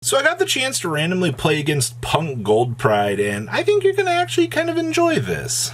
So I got the chance to randomly play against Punk Gold Pride, and I think you're going to actually kind of enjoy this.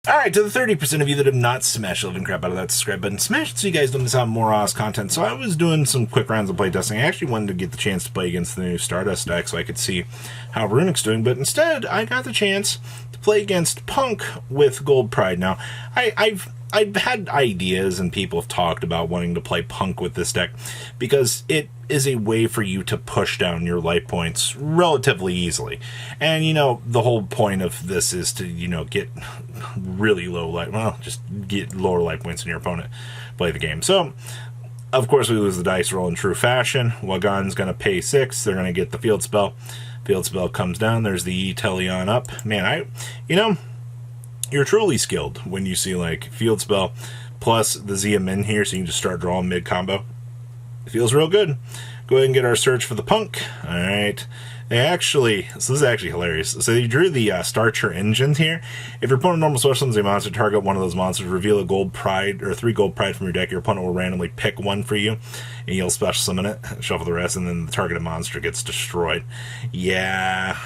Alright, to the 30% of you that have not smashed the living crap out of that subscribe button, smash it so you guys don't miss out on more Oz content. So I was doing some quick rounds of playtesting. I actually wanted to get the chance to play against the new Stardust deck so I could see how Runic's doing, but instead I got the chance to play against Punk with Gold Pride. Now, I've had ideas and people have talked about wanting to play Punk with this deck because it is a way for you to push down your life points relatively easily. And, you know, the whole point of this is to, you know, get really low life, well, just get lower life points in your opponent, play the game. So, of course, we lose the dice roll in true fashion. Wagan's going to pay 6. They're going to get the field spell. Field spell comes down. There's the Teleon up. Man, you're truly skilled when you see, like, Field Spell plus the Zia Min here, so you can just start drawing mid-combo. It feels real good. Go ahead and get our search for the Punk. Alright. So this is actually hilarious. So you drew the Starcher Engines here. If your opponent normal source summons a monster, target one of those monsters, reveal a Gold Pride, or 3 Gold Pride from your deck. Your opponent will randomly pick one for you, and you'll special summon it, shuffle the rest, and then the targeted monster gets destroyed. Yeah.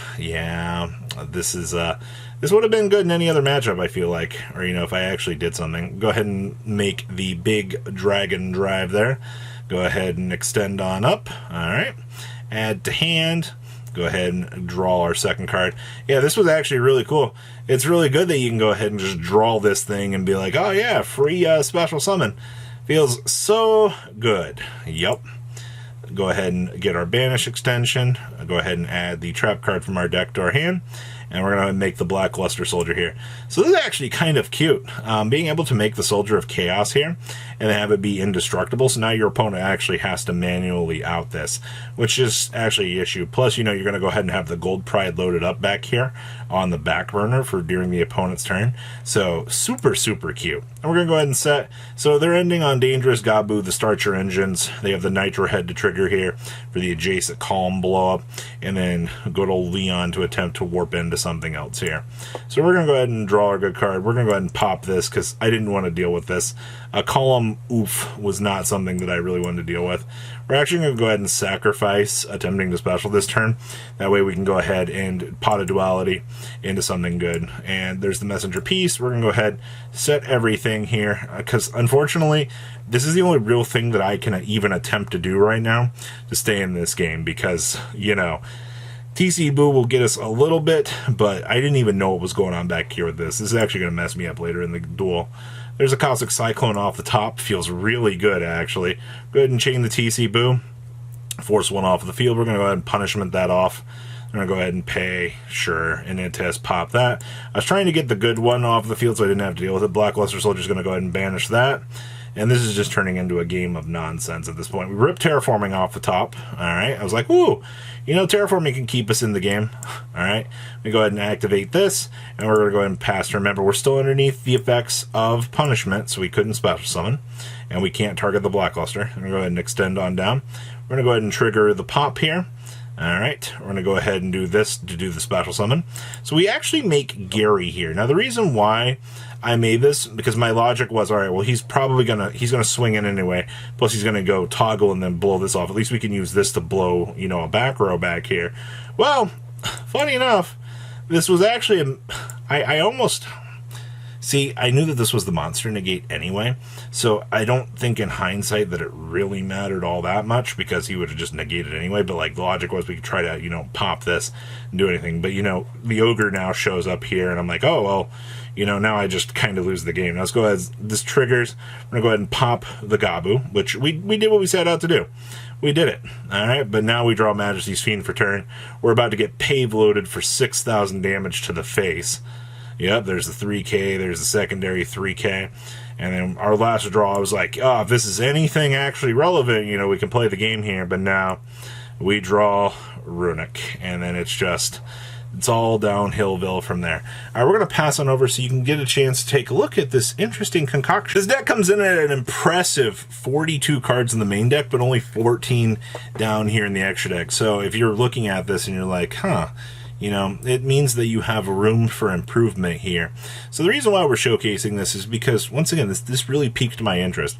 This would have been good in any other matchup, I feel like. Or, you know, if I actually did something. Go ahead and make the big dragon drive there. Go ahead and extend on up. Alright. Add to hand. Go ahead and draw our second card. Yeah, this was actually really cool. It's really good that you can go ahead and just draw this thing and be like, oh yeah, free special summon. Feels so good. Yup. Go ahead and get our banish extension. Go ahead and add the trap card from our deck to our hand. And we're going to make the Blackluster Soldier here. So this is actually kind of cute. Being able to make the Soldier of Chaos here and have it be indestructible. So now your opponent actually has to manually out this, which is actually an issue. Plus, you know, you're going to go ahead and have the Gold Pride loaded up back here on the back burner for during the opponent's turn. So super, super cute. And we're going to go ahead and set. So they're ending on Dangerous Gabu, the Starcher Engines. They have the Nitro Head to trigger here for the adjacent Calm blow up. And then good old Leon to attempt to warp into something else here. So we're going to go ahead and draw our good card. We're going to go ahead and pop this because I didn't want to deal with this. A Column Oof was not something that I really wanted to deal with. We're actually going to go ahead and sacrifice attempting to special this turn. That way we can go ahead and pot a duality into something good. And there's the Messenger Piece. We're going to go ahead set everything here because unfortunately this is the only real thing that I can even attempt to do right now to stay in this game because, you know, TC Boo will get us a little bit, but I didn't even know what was going on back here with this. This is actually going to mess me up later in the duel. There's a Caustic Cyclone off the top. Feels really good, actually. Go ahead and chain the TC Boo. Force one off of the field. We're going to go ahead and punishment that off. I'm going to go ahead and pay. Sure. And then test pop that. I was trying to get the good one off the field so I didn't have to deal with it. Blackluster Soldier's going to go ahead and banish that. And this is just turning into a game of nonsense at this point. We ripped Terraforming off the top. Alright. I was like, ooh, you know, Terraforming can keep us in the game. Alright. We go ahead and activate this. And we're going to go ahead and pass. Remember, we're still underneath the effects of punishment, so we couldn't special summon. And we can't target the Blackluster. I'm going to go ahead and extend on down. We're going to go ahead and trigger the pop here. Alright, we're going to go ahead and do this to do the special summon. So we actually make Gary here. Now the reason why I made this, because my logic was, alright, well he's gonna swing in anyway, plus he's gonna go toggle and then blow this off. At least we can use this to blow, you know, a back row back here. Well, funny enough, this was actually, I almost... See, I knew that this was the monster negate anyway, so I don't think in hindsight that it really mattered all that much because he would have just negated anyway, but like the logic was we could try to, you know, pop this and do anything. But, you know, the ogre now shows up here and I'm like, oh, well, you know, now I just kind of lose the game. Now let's go ahead, this triggers, we're going to go ahead and pop the Gabu, which we did what we set out to do. We did it. Alright, but now we draw Majesty's Fiend for turn. We're about to get Pave loaded for 6,000 damage to the face. Yep, there's the 3k, there's the secondary 3k, and then our last draw, I was like, oh, if this is anything actually relevant, you know, we can play the game here, but now we draw Runic, and then it's all downhillville from there. Alright, we're going to pass on over so you can get a chance to take a look at this interesting concoction. This deck comes in at an impressive 42 cards in the main deck, but only 14 down here in the extra deck, so if you're looking at this and you're like, huh, You know, it means that you have room for improvement here. So the reason why we're showcasing this is because, once again, this really piqued my interest.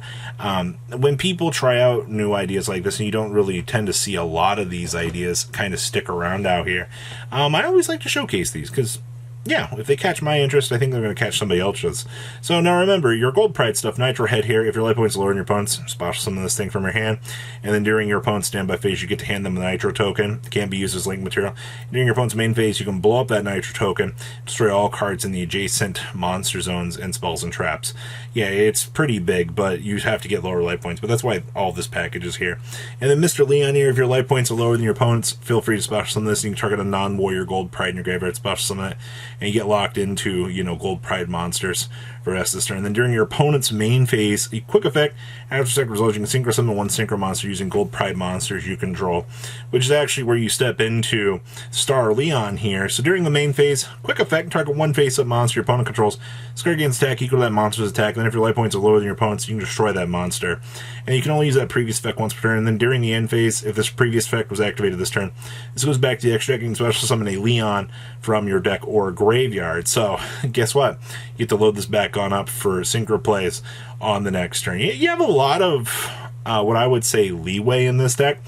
When people try out new ideas like this, and you don't really tend to see a lot of these ideas kind of stick around out here, I always like to showcase these because, yeah, if they catch my interest, I think they're going to catch somebody else's. So now remember, your Gold Pride stuff, Nitro Head here, if your life points are lower than your opponent's, splash some of this thing from your hand, and then during your opponent's standby phase, you get to hand them the Nitro token. It can't be used as link material. During your opponent's main phase, you can blow up that Nitro token, destroy all cards in the adjacent monster zones and spells and traps. Yeah, it's pretty big, but you have to get lower life points, but that's why all this package is here. And then Mr. Leon here, if your life points are lower than your opponent's, feel free to splash some of this. You can target a non-warrior Gold Pride in your graveyard, splash some of it, and you get locked into, you know, Gold Pride monsters for the rest of this turn. And then during your opponent's main phase, a quick effect, after second result, you can synchro summon one synchro monster using Gold Pride monsters you control, which is actually where you step into Star Leon here. So during the main phase, quick effect, target one face-up monster your opponent controls, score against attack equal to that monster's attack, and then if your life points are lower than your opponent's, you can destroy that monster. And you can only use that previous effect once per turn, and then during the end phase, if this previous effect was activated this turn, this goes back to the extra deck. You can special summon a Leon from your deck or graveyard. So, guess what? You get to load this back on up for synchro plays on the next turn. You have a lot of, what I would say, leeway in this deck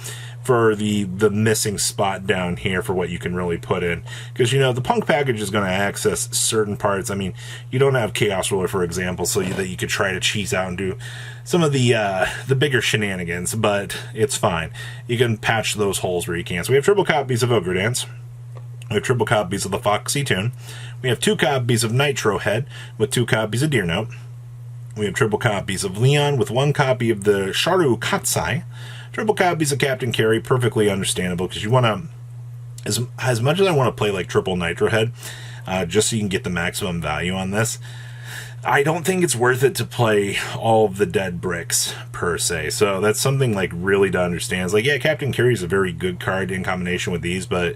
for the missing spot down here for what you can really put in. Because, you know, the Punk package is going to access certain parts. I mean, you don't have Chaos Ruler, for example, so that you could try to cheese out and do some of the bigger shenanigans, but it's fine. You can patch those holes where you can. So we have triple copies of Ogre Dance. We have triple copies of the Foxy Tune. We have 2 copies of Nitro Head with 2 copies of Deer Note. We have triple copies of Leon with 1 copy of the Sharu Katsai. Triple copies of Captain Carey, perfectly understandable, because you want to, as much as I want to play like triple Nitro Head, just so you can get the maximum value on this, I don't think it's worth it to play all of the dead bricks, per se. So that's something, like, really to understand. It's like, yeah, Captain Carey is a very good card in combination with these, but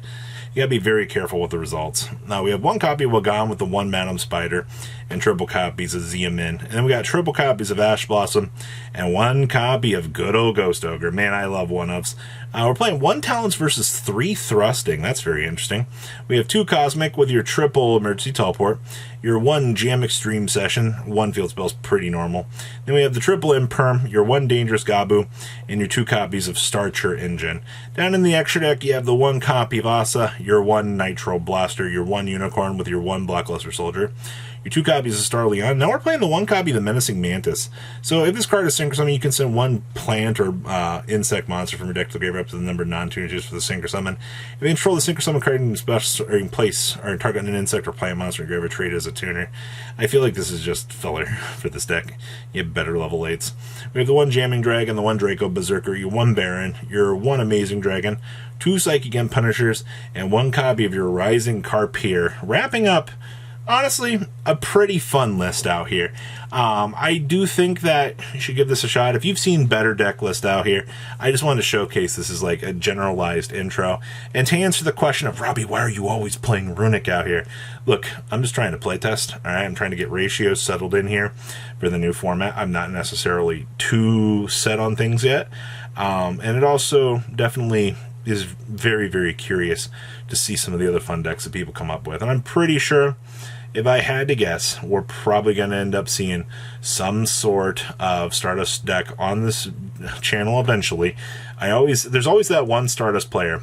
you gotta be very careful with the results. Now, we have 1 copy of Wagon with the 1 Madam Spider, and triple copies of Xiamin. And then we got triple copies of Ash Blossom, and 1 copy of good old Ghost Ogre. Man, I love 1-ups. We're playing 1 Talents versus 3 Thrusting. That's very interesting. We have 2 Cosmic with your triple Emergency Teleport, your 1 Jam Extreme Session, 1 Field Spell's pretty normal. Then we have the triple Imperm, your 1 Dangerous Gabu, and your 2 copies of Starcher Engine. Down in the extra deck, you have the 1 copy of Asa, your 1 Nitro Blaster, your 1 Unicorn with your 1 Blackluster Soldier, your 2 copies of Star Leon. Now we're playing the 1 copy of the Menacing Mantis. So if this card is synchro summon, you can send 1 plant or insect monster from your deck to the graveyard up to the number of non-tuners for the synchro summon. If you control the synchro summon card in special or in place or target an insect or plant monster in your graveyard, trade as a tuner. I feel like this is just filler for this deck. You have better level 8s. We have the 1 Jamming Dragon, the 1 Draco Berserker, your 1 Baron, your 1 Amazing Dragon, 2 Psychic Imp Punishers, and 1 copy of your Rising Carpier. Wrapping up, honestly, a pretty fun list out here. I do think that you should give this a shot. If you've seen better deck lists out here, I just wanted to showcase this as like a generalized intro. And to answer the question of, Robbie, why are you always playing Runic out here? Look, I'm just trying to play test. All right, I'm trying to get ratios settled in here for the new format. I'm not necessarily too set on things yet. And it also definitely is very, very curious to see some of the other fun decks that people come up with. And I'm pretty sure, if I had to guess, we're probably going to end up seeing some sort of Stardust deck on this channel eventually. There's always that one Stardust player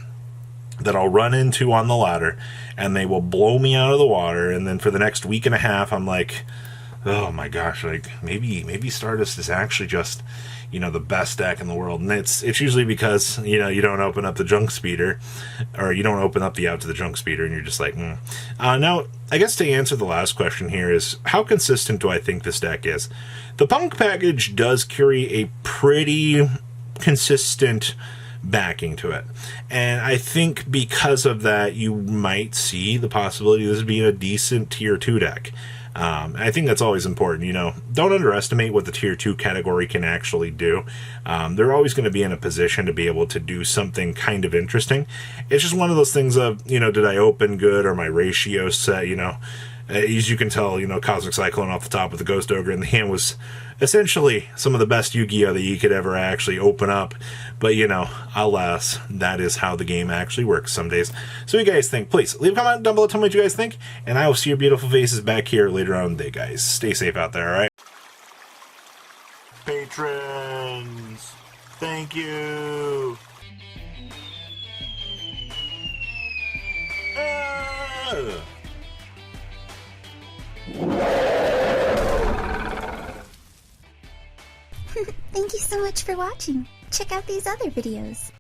that I'll run into on the ladder, and they will blow me out of the water, and then for the next week and a half, I'm like, oh my gosh, like, maybe Stardust is actually just, you know, the best deck in the world. And it's usually because, you know, you don't open up the Junk Speeder, or you don't open up the Out to the Junk Speeder, and you're just like, Now, I guess to answer the last question here is, how consistent do I think this deck is? The Punk package does carry a pretty consistent backing to it. And I think because of that, you might see the possibility of this being a decent Tier 2 deck. I think that's always important. You know, don't underestimate what the Tier 2 category can actually do. They're always going to be in a position to be able to do something kind of interesting. It's just one of those things of, you know, did I open good, or my ratio set, you know, As you can tell, you know, Cosmic Cyclone off the top with the Ghost Ogre in the hand was essentially some of the best Yu-Gi-Oh! That you could ever actually open up. But, you know, alas, that is how the game actually works some days. So what do you guys think? Please, leave a comment down below, tell me what you guys think, and I will see your beautiful faces back here later on in the day, guys. Stay safe out there, alright? Patrons, thank you! Thank you so much for watching. Check out these other videos.